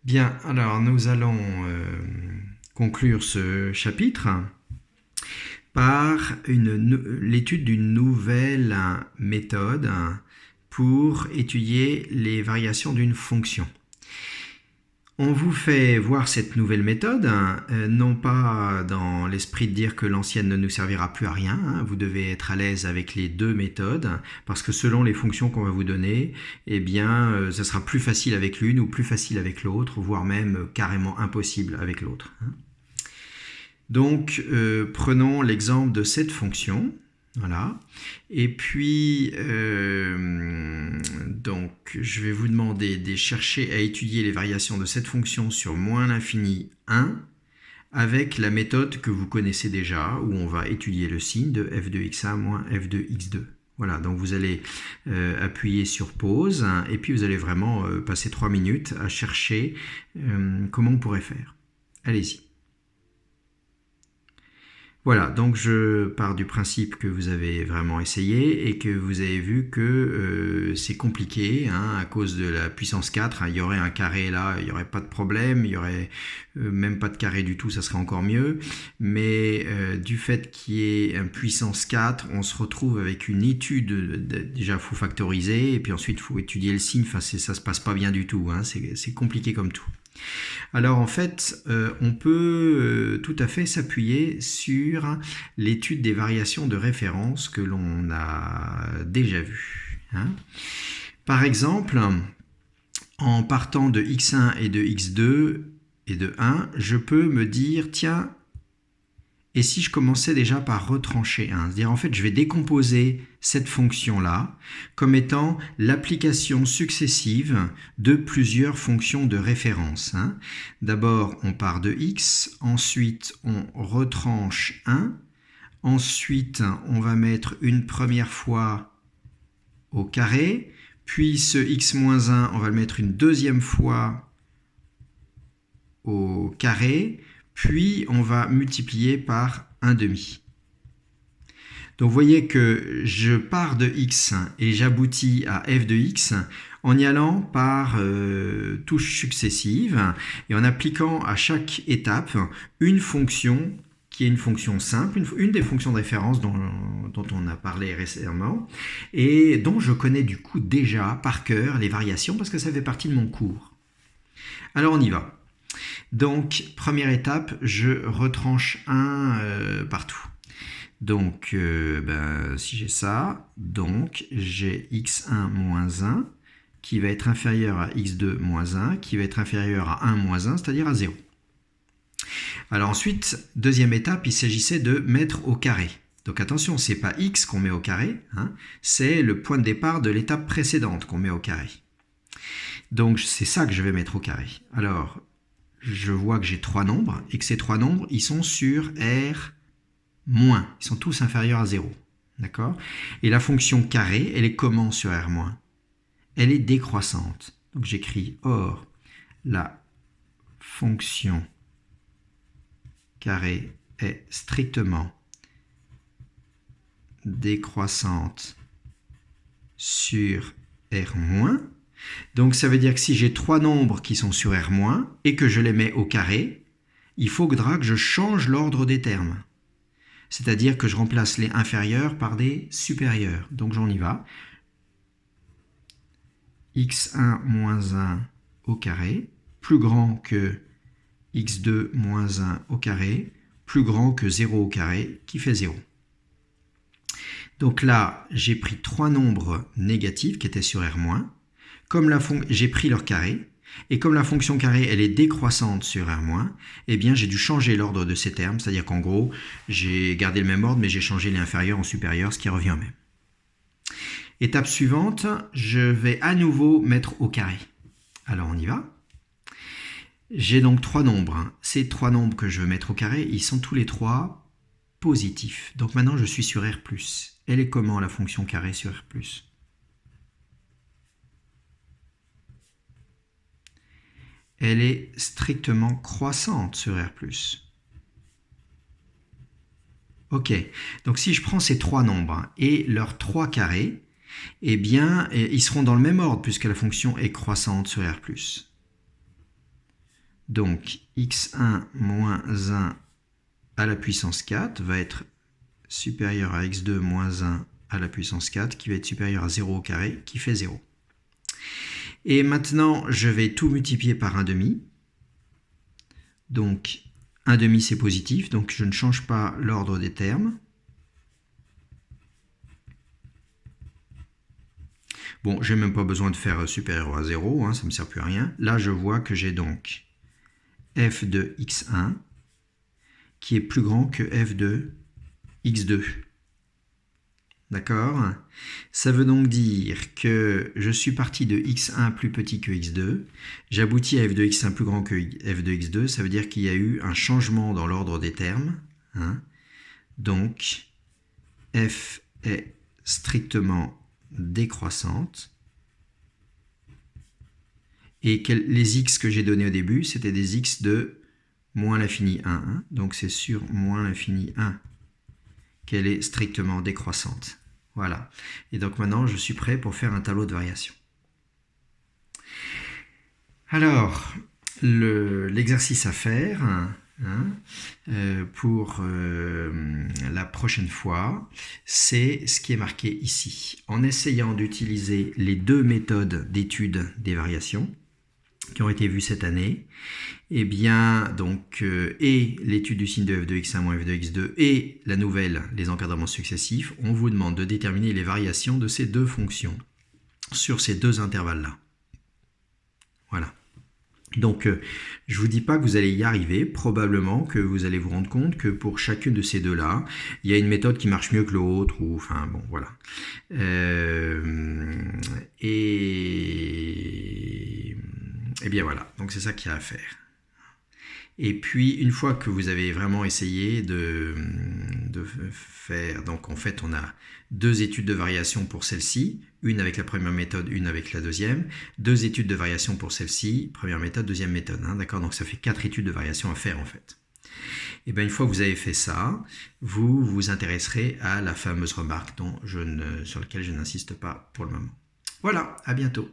Bien, alors nous allons conclure ce chapitre par l'étude d'une nouvelle méthode pour étudier les variations d'une fonction. On vous fait voir cette nouvelle méthode, non pas dans l'esprit de dire que l'ancienne ne nous servira plus à rien, vous devez être à l'aise avec les deux méthodes, parce que selon les fonctions qu'on va vous donner, eh bien, ça sera plus facile avec l'une ou plus facile avec l'autre, voire même carrément impossible avec l'autre. Donc, prenons l'exemple de cette fonction. Voilà. Et puis, donc, je vais vous demander de chercher à étudier les variations de cette fonction sur moins l'infini 1 avec la méthode que vous connaissez déjà, où on va étudier le signe de f de x1 moins f de x2. Voilà, donc vous allez appuyer sur pause, et puis vous allez vraiment passer 3 minutes à chercher comment on pourrait faire. Allez-y. Voilà, donc je pars du principe que vous avez vraiment essayé et que vous avez vu que c'est compliqué à cause de la puissance 4. Il y aurait un carré là, il n'y aurait pas de problème, il n'y aurait même pas de carré du tout, ça serait encore mieux. Mais du fait qu'il y ait une puissance 4, on se retrouve avec une étude, déjà il faut factoriser et puis ensuite il faut étudier le signe, enfin, ça ne se passe pas bien du tout, c'est compliqué comme tout. Alors en fait, on peut tout à fait s'appuyer sur l'étude des variations de référence que l'on a déjà vues. Par exemple, en partant de x1 et de x2 et de 1, je peux me dire, tiens, et si je commençais déjà par retrancher 1, c'est-à-dire en fait je vais décomposer cette fonction-là comme étant l'application successive de plusieurs fonctions de référence. D'abord on part de x, ensuite on retranche 1, ensuite on va mettre une première fois au carré, puis ce x-1 on va le mettre une deuxième fois au carré, puis on va multiplier par 1/2. Donc vous voyez que je pars de x et j'aboutis à f de x en y allant par touches successives et en appliquant à chaque étape une fonction qui est une fonction simple, une des fonctions de référence dont on a parlé récemment et dont je connais du coup déjà par cœur les variations parce que ça fait partie de mon cours. Alors on y va. Donc, première étape, je retranche 1 partout. Donc, si j'ai ça, donc j'ai x1 moins 1 qui va être inférieur à x2 moins 1, qui va être inférieur à 1 moins 1, c'est-à-dire à 0. Alors ensuite, deuxième étape, il s'agissait de mettre au carré. Donc attention, ce n'est pas x qu'on met au carré, c'est le point de départ de l'étape précédente qu'on met au carré. Donc c'est ça que je vais mettre au carré. Alors, je vois que j'ai 3 nombres et que ces 3 nombres, ils sont sur R-. Ils sont tous inférieurs à 0. D'accord ? Et la fonction carré, elle est comment sur R-? Elle est décroissante. Donc j'écris or, la fonction carré est strictement décroissante sur R-. Donc ça veut dire que si j'ai 3 nombres qui sont sur R- et que je les mets au carré, il faudra que je change l'ordre des termes. C'est-à-dire que je remplace les inférieurs par des supérieurs. Donc j'en y va. x1 moins 1 au carré, plus grand que x2 moins 1 au carré, plus grand que 0 au carré, qui fait 0. Donc là, j'ai pris 3 nombres négatifs qui étaient sur R-. Comme j'ai pris leur carré, et comme la fonction carré elle est décroissante sur R-, eh bien j'ai dû changer l'ordre de ces termes, c'est-à-dire qu'en gros, j'ai gardé le même ordre, mais j'ai changé les inférieurs en supérieurs, ce qui revient au même. Étape suivante, je vais à nouveau mettre au carré. Alors on y va. J'ai donc 3 nombres. Ces 3 nombres que je veux mettre au carré, ils sont tous les 3 positifs. Donc maintenant je suis sur R+. Elle est comment la fonction carré sur R+? Elle est strictement croissante sur R+. Ok, donc si je prends ces 3 nombres et leurs 3 carrés, eh bien, ils seront dans le même ordre puisque la fonction est croissante sur R+. Donc, x1 moins 1 à la puissance 4 va être supérieur à x2 moins 1 à la puissance 4, qui va être supérieur à 0 au carré, qui fait 0. Et maintenant, je vais tout multiplier par 1/2. Donc, 1/2 c'est positif, donc je ne change pas l'ordre des termes. Bon, j'ai même pas besoin de faire supérieur à 0, hein, ça ne me sert plus à rien. Là, je vois que j'ai donc f de x1 qui est plus grand que f de x2. D'accord? Ça veut donc dire que je suis parti de x1 plus petit que x2. J'aboutis à f de x1 plus grand que f de x2. Ça veut dire qu'il y a eu un changement dans l'ordre des termes. Hein? Donc, f est strictement décroissante. Et les x que j'ai donnés au début, c'était des x de moins l'infini 1. Hein? Donc c'est sur moins l'infini 1 qu'elle est strictement décroissante. Voilà. Et donc maintenant, je suis prêt pour faire un tableau de variation. Alors, l'exercice à faire pour la prochaine fois, c'est ce qui est marqué ici. En essayant d'utiliser les deux méthodes d'étude des variations qui ont été vues cette année, et bien donc et l'étude du signe de f de x1 moins f de x2 et la nouvelle, les encadrements successifs, on vous demande de déterminer les variations de ces deux fonctions sur ces deux intervalles-là. Voilà. Donc, je ne vous dis pas que vous allez y arriver, probablement que vous allez vous rendre compte que pour chacune de ces deux-là, il y a une méthode qui marche mieux que l'autre, ou enfin bon, voilà. Et bien voilà, donc c'est ça qu'il y a à faire. Et puis, une fois que vous avez vraiment essayé de faire, donc en fait, on a deux études de variation pour celle-ci, une avec la première méthode, une avec la deuxième, deux études de variation pour celle-ci, première méthode, deuxième méthode, hein, d'accord? Donc ça fait 4 études de variation à faire en fait. Et bien une fois que vous avez fait ça, vous vous intéresserez à la fameuse remarque sur laquelle je n'insiste pas pour le moment. Voilà, à bientôt.